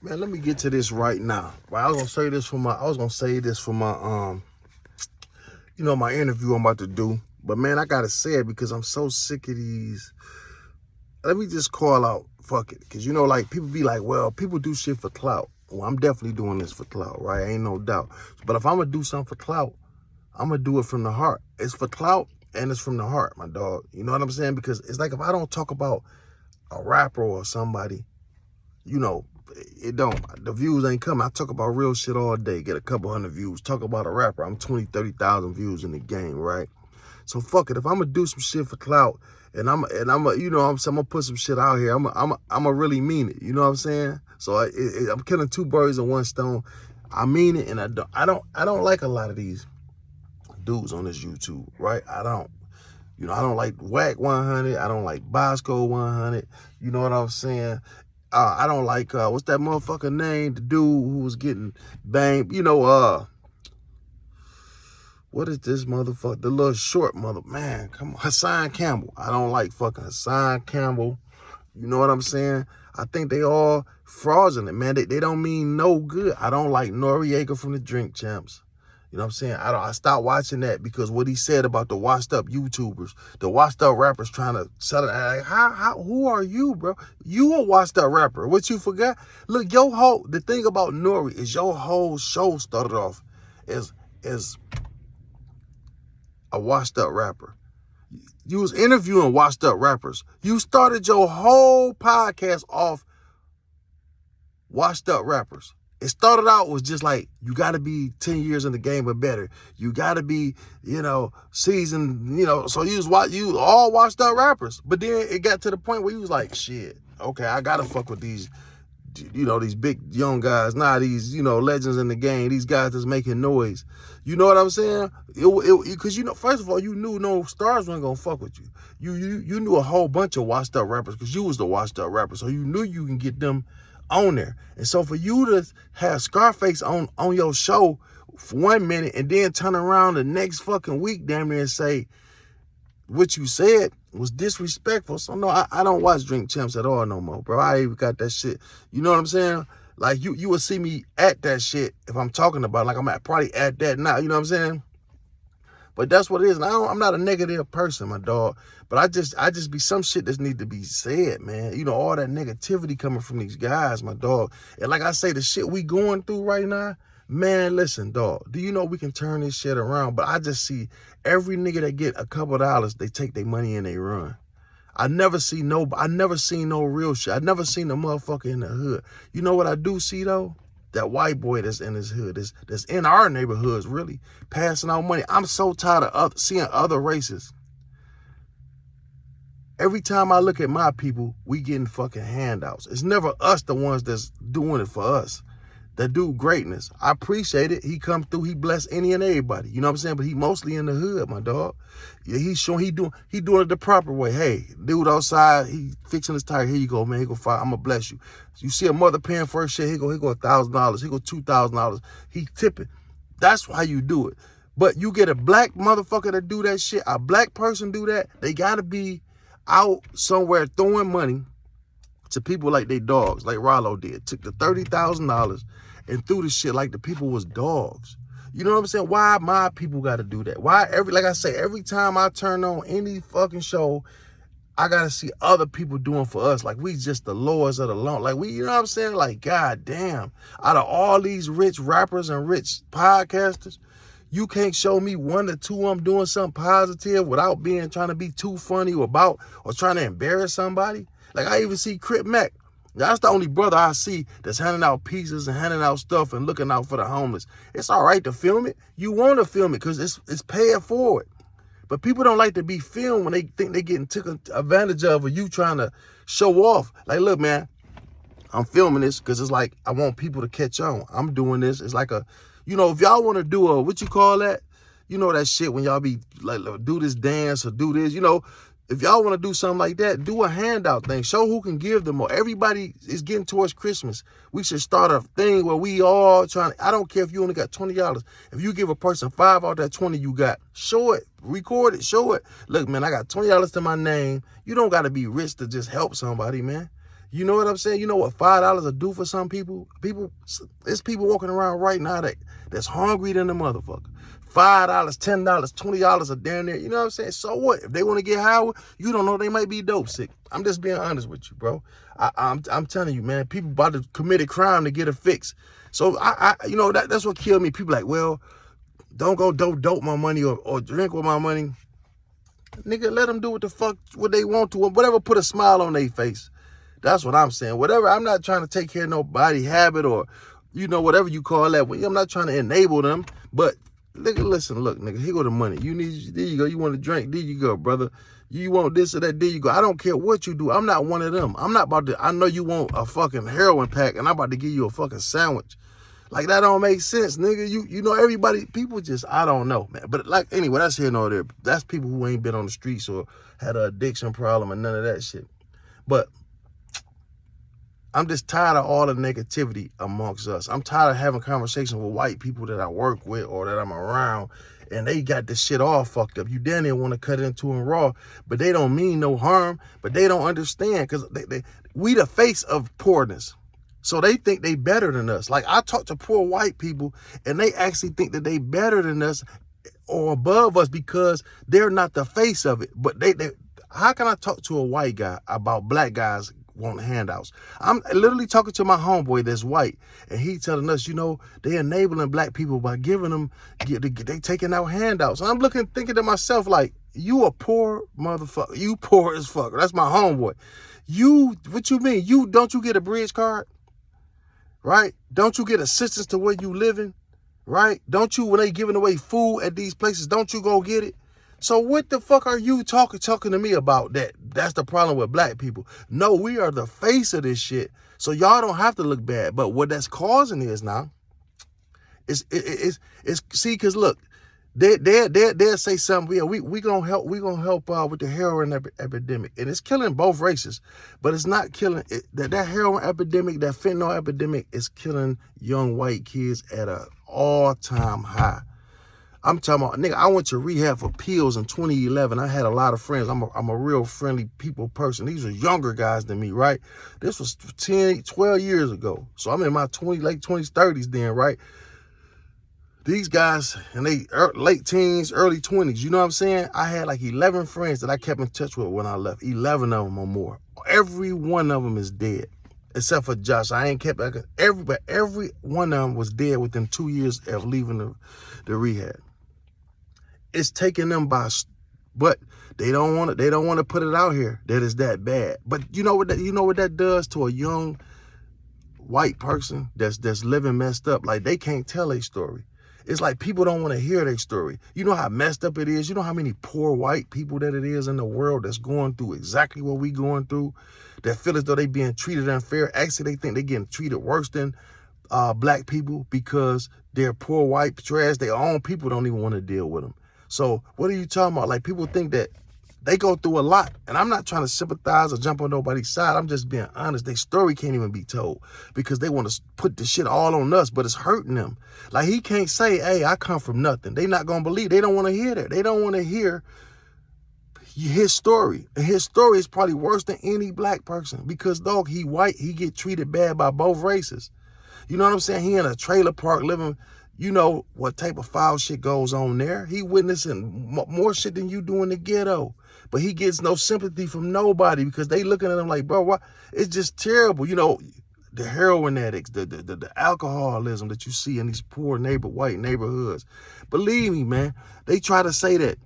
Man, let me get to this right now. Right, I was gonna say this for my my interview I'm about to do. But man, I gotta say it because I'm so sick of these. Let me just call out, fuck it. Cause like people be like, well, people do shit for clout. Well, I'm definitely doing this for clout, right? Ain't no doubt. But if I'm gonna do something for clout, I'm gonna do it from the heart. It's for clout and it's from the heart, my dog. You know what I'm saying? Because it's like if I don't talk about a rapper or somebody, the views ain't coming. I talk about real shit all day, get a couple hundred views. Talk about a rapper, I'm 20, 30,000 views in the game, right? So fuck it. If I'm gonna do some shit for clout and I'm gonna put some shit out here, I'm really mean it. You know what I'm saying? So I'm killing two birds with one stone. I mean it, and I don't like a lot of these dudes on this YouTube, right? I don't like wack100. I don't like Bosco 100. You know what I'm saying? I don't like, what's that motherfucker name? The dude who was getting banged. What is this motherfucker? The little short man, come on. Hassan Campbell. I don't like fucking Hassan Campbell. You know what I'm saying? I think they all fraudulent, man. They don't mean no good. I don't like Noreaga from the Drink Champs. You know what I'm saying? I stopped watching that because what he said about the washed up YouTubers, the washed up rappers trying to sell it. Like, who are you, bro? You a washed up rapper. What you forgot? Look, the thing about Nori is your whole show started off as a washed up rapper. You was interviewing washed up rappers. You started your whole podcast off washed up rappers. It started out was just like, you got to be 10 years in the game or better. You got to be, seasoned, so you all washed up rappers. But then it got to the point where you was like, shit, okay, I got to fuck with these, these big young guys. Nah, these, legends in the game. These guys that's making noise. You know what I'm saying? Because, first of all, you knew no stars weren't going to fuck with you. You knew a whole bunch of washed up rappers because you was the washed up rapper. So you knew you can get them on there. And so for you to have Scarface on your show for 1 minute and then turn around the next fucking week damn near and say what you said was disrespectful. So no, I don't watch Drink Champs at all no more, bro. I even got that shit. You know what I'm saying? Like you will see me at that shit if I'm talking about it. Like I'm probably at that now. You know what I'm saying? But that's what it is. And I'm not a negative person, my dog. But I just be some shit that need to be said, man. All that negativity coming from these guys, my dog. And like I say, the shit we going through right now, man, listen, dog. Do you know we can turn this shit around? But I just see every nigga that get a couple dollars, they take their money and they run. I never seen no real shit. I never seen a motherfucker in the hood. You know what I do see though? That white boy that's in his hood, that's in our neighborhoods, really passing out money. I'm so tired of seeing other races. Every time I look at my people, we getting fucking handouts. It's never us the ones that's doing it for us. That do greatness. I appreciate it. He come through, he bless any and everybody. You know what I'm saying? But he mostly in the hood, my dog. Yeah, he's showing he doing it the proper way. Hey, dude outside, he fixing his tire. Here you go, man. He go $5. I'm gonna bless you. You see a mother paying for her shit, he go $1,000. He go $2,000. He tipping. That's why you do it. But you get a black motherfucker to do that shit, a black person do that, they gotta be out somewhere throwing money to people like they dogs, like Rollo did. Took the $30,000 and threw the shit like the people was dogs. You know what I'm saying? Why my people got to do that? Why like I say, every time I turn on any fucking show, I got to see other people doing for us. Like we just the lowest of the low. Like we, you know what I'm saying? Like, God damn. Out of all these rich rappers and rich podcasters, you can't show me one or two of them doing something positive without trying to be too funny or trying to embarrass somebody. Like I even see Crip Mac. That's the only brother I see that's handing out pizzas and handing out stuff and looking out for the homeless. It's all right to film it. You want to film it because it's paying forward. But people don't like to be filmed when they think they're getting taken advantage of or you trying to show off. Like, look, man, I'm filming this because it's like I want people to catch on. I'm doing this. It's like if y'all want to do what you call that? That shit when y'all be like, do this dance or do this, if y'all want to do something like that, do a handout thing. Show who can give them more. Everybody is getting towards Christmas. We should start a thing where we all I don't care if you only got $20. If you give a person $5 out of that 20 you got, show it, record it, show it. Look, man, I got $20 to my name. You don't got to be rich to just help somebody, man. You know what I'm saying? You know what $5 will do for some people? There's people walking around right now that's hungry than the motherfucker. $5, $10, $20 a damn near. You know what I'm saying? So what? If they want to get high, you don't know, they might be dope sick. I'm just being honest with you, bro. I'm telling you, man, people about to commit a crime to get a fix. So you know, that's what killed me. People like, well, don't go dope my money or drink with my money. Nigga, let them do what the fuck what they want to, whatever put a smile on their face. That's what I'm saying. Whatever, I'm not trying to take care of no body habit or, you know, whatever you call that. I'm not trying to enable them. But nigga, listen, look, nigga, here go the money. There you go. You want to drink? There you go, brother. You want this or that? There you go. I don't care what you do. I'm not one of them. I'm not about to, I know you want a fucking heroin pack and I'm about to give you a fucking sandwich. Like, that don't make sense, nigga. You know, everybody, people just, I don't know, man. But like, anyway, that's here nor there. That's people who ain't been on the streets or had an addiction problem and none of that shit. But I'm just tired of all the negativity amongst us. I'm tired of having conversations with white people that I work with or that I'm around, and they got this shit all fucked up. You damn near want to cut it into them raw, but they don't mean no harm, but they don't understand because we the face of poorness. So they think they better than us. Like, I talk to poor white people, and they actually think that they better than us or above us because they're not the face of it. But they how can I talk to a white guy about black guys want handouts? I'm literally talking to my homeboy that's white, and he telling us, you know, they enabling black people by giving them, they taking out handouts. And I'm thinking to myself, like, you a poor motherfucker. You poor as fuck. That's my homeboy. What you mean? Don't you get a bridge card? Right? Don't you get assistance to where you living? Right? Don't you, when they giving away food at these places, don't you go get it? So what the fuck are you talking to me about that? That's the problem with black people. No, we are the face of this shit. So y'all don't have to look bad. But what that's causing is now, see, because look, they'll say something, yeah, we gonna help with the heroin epidemic, and it's killing both races, but it's not killing that heroin epidemic, that fentanyl epidemic is killing young white kids at an all-time high. I'm talking about, nigga, I went to rehab for pills in 2011. I had a lot of friends. I'm a real friendly people person. These are younger guys than me, right? This was 12 years ago. So I'm in my late 20s, 30s then, right? These guys in they late teens, early 20s, you know what I'm saying? I had like 11 friends that I kept in touch with when I left. 11 of them or more. Every one of them is dead, except for Josh. I ain't kept every one of them was dead within 2 years of leaving the rehab. It's taking them but they don't want to put it out here that it's that bad. But you know what that does to a young white person that's living messed up? Like, they can't tell a story. It's like people don't want to hear their story. You know how messed up it is? You know how many poor white people that it is in the world that's going through exactly what we going through, that feel as though they being treated unfair. Actually, they think they getting treated worse than black people because they're poor white trash. Their own people don't even want to deal with them. So what are you talking about? Like, people think that they go through a lot. And I'm not trying to sympathize or jump on nobody's side. I'm just being honest. Their story can't even be told because they want to put the shit all on us, but it's hurting them. Like, he can't say, hey, I come from nothing. They not going to believe. They don't want to hear that. They don't want to hear his story. And his story is probably worse than any black person because, dog, he white. He get treated bad by both races. You know what I'm saying? He in a trailer park living. You know what type of foul shit goes on there. He witnessing more shit than you do in the ghetto. But he gets no sympathy from nobody because they looking at him like, bro, what? It's just terrible. You know, the heroin addicts, the alcoholism that you see in these poor white neighborhoods. Believe me, man, they try to say that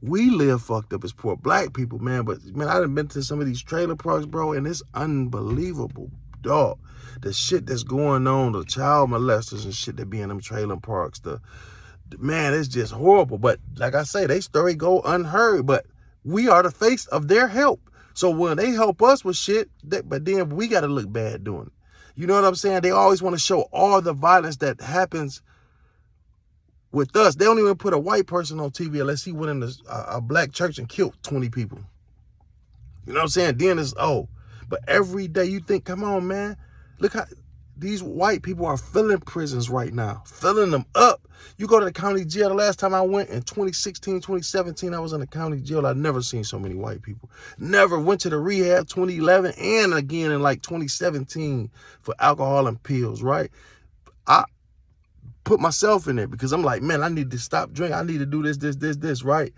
we live fucked up as poor black people, man. But, man, I done been to some of these trailer parks, bro, and it's unbelievable, dog. The shit that's going on, the child molesters and shit that be in them trailer parks, man, it's just horrible. But like I say, they story go unheard, but we are the face of their help. So when they help us with shit, but then we got to look bad doing it. You know what I'm saying? They always want to show all the violence that happens with us. They don't even put a white person on TV unless he went in a black church and killed 20 people. You know what I'm saying? Then it's, but every day you think, come on, man. Look how These white people are filling prisons right now, filling them up. You go to the county jail. The last time I went in 2016, 2017, I was in the county jail. I'd never seen so many white people. Never went to the rehab 2011 and again in like 2017 for alcohol and pills, right? I put myself in there because I'm like, man, I need to stop drinking. I need to do this, right?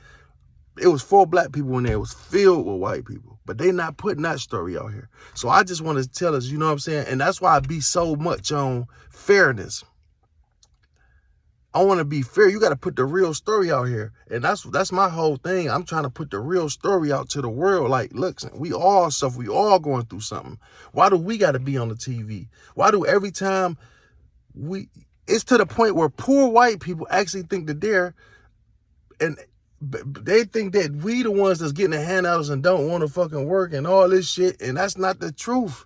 It was 4 black people in there. It was filled with white people. But they not putting that story out here. So I just want to tell us, you know what I'm saying? And that's why I be so much on fairness. I want to be fair. You got to put the real story out here. And that's my whole thing. I'm trying to put the real story out to the world. Like, look, we all suffer. We all going through something. Why do we got to be on the TV? Why do every time it's to the point where poor white people actually think that they think that we the ones that's getting the handouts and don't want to fucking work and all this shit. And that's not the truth.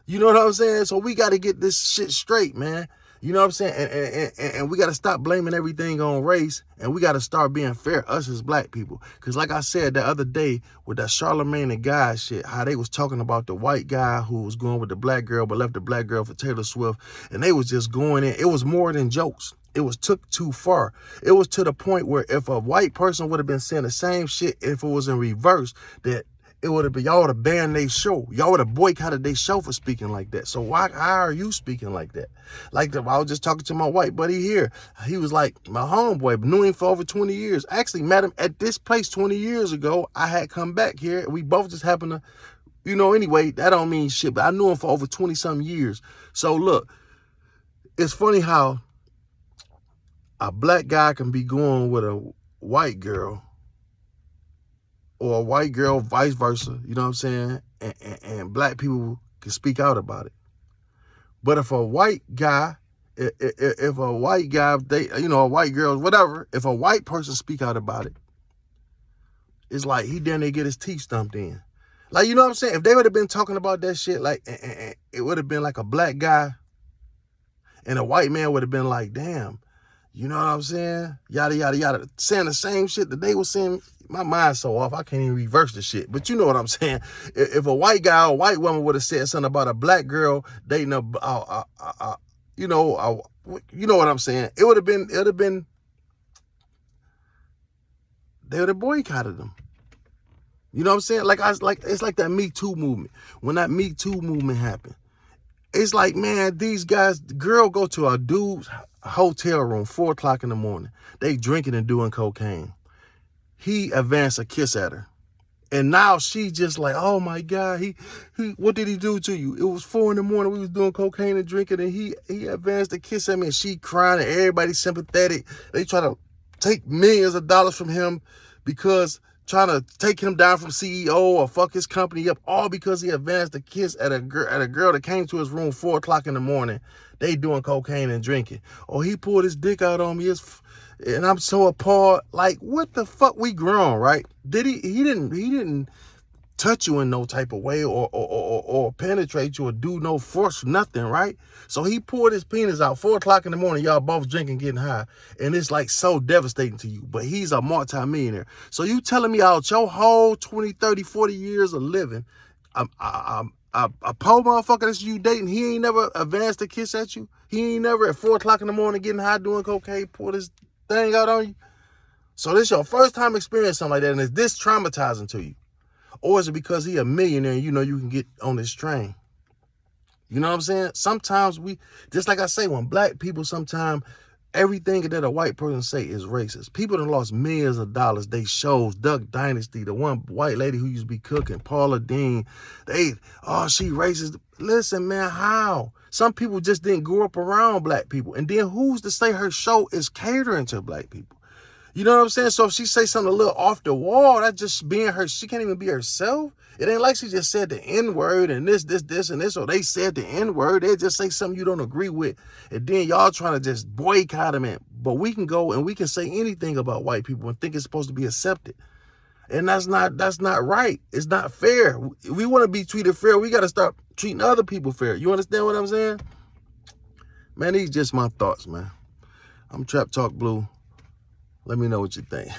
You know what I'm saying? So we got to get this shit straight, man. You know what I'm saying? And we got to stop blaming everything on race. And we got to start being fair, us as black people. Because like I said the other day with that Charlemagne and Guy shit, how they was talking about the white guy who was going with the black girl but left the black girl for Taylor Swift. And they was just going in. It was more than jokes. It was took too far. It was to the point where if a white person would have been saying the same shit, if it was in reverse, that it would have been, y'all would have banned their show. Y'all would have boycotted their show for speaking like that. So how are you speaking like that? Like I was just talking to my white buddy here. He was like, my homeboy, knew him for over 20 years. Actually met him at this place 20 years ago. I had come back here. We both just happened to, you know, anyway, that don't mean shit, but I knew him for over 20 some years. So look, it's funny how a black guy can be going with a white girl or a white girl, vice versa, you know what I'm saying? And black people can speak out about it. But if a white guy, if a white guy, a white girl, whatever, if a white person speak out about it, it's like he then they get his teeth stumped in. Like, you know what I'm saying? If they would have been talking about that shit, like, it would have been like a black guy and a white man would have been like, damn, you know what I'm saying? Yada, yada, yada. Saying the same shit that they were saying. My mind's so off, I can't even reverse the shit. But you know what I'm saying? If a white guy or a white woman would have said something about a black girl dating you know what I'm saying? It would have been, they would have boycotted them. You know what I'm saying? It's like that Me Too movement. When that Me Too movement happened, it's like, man, these guys, the girl go to a dude's hotel room, 4 o'clock in the morning. They drinking and doing cocaine. He advanced a kiss at her. And now she just like, oh my God, he what did he do to you? It was 4 in the morning. We was doing cocaine and drinking and he advanced a kiss at me and she crying and everybody's sympathetic. They try to take millions of dollars from him because trying to take him down from CEO or fuck his company up, all because he advanced a kiss at a girl that came to his room 4 o'clock in the morning. They doing cocaine and drinking. Oh, he pulled his dick out on me. And I'm so appalled. Like, what the fuck? We grown, right? Did he didn't touch you in no type of way or penetrate you or do no force, nothing, right? So he poured his penis out 4 o'clock in the morning. Y'all both drinking, getting high. And it's like so devastating to you. But he's a multi-millionaire. So you telling me out your whole 20, 30, 40 years of living, a poor motherfucker that you dating, he ain't never advanced a kiss at you? He ain't never at 4 o'clock in the morning getting high doing cocaine, poured his thing out on you? So this your first time experiencing something like that, and is this traumatizing to you? Or is it because he a millionaire and you know you can get on this train? You know what I'm saying? Sometimes just like I say, when black people, sometimes everything that a white person say is racist. People that lost millions of dollars. They shows Duck Dynasty, the one white lady who used to be cooking, Paula Deen. She racist. Listen, man, how? Some people just didn't grow up around black people. And then who's to say her show is catering to black people? You know what I'm saying? So if she say something a little off the wall, that's just being her. She can't even be herself. It ain't like she just said the N-word and this, and this, or they said the N-word. They just say something you don't agree with. And then y'all trying to just boycott them. But we can go and we can say anything about white people and think it's supposed to be accepted. And that's not right. It's not fair. If we want to be treated fair, we got to start treating other people fair. You understand what I'm saying? Man, these just my thoughts, man. I'm Traptalk Blue. Let me know what you think.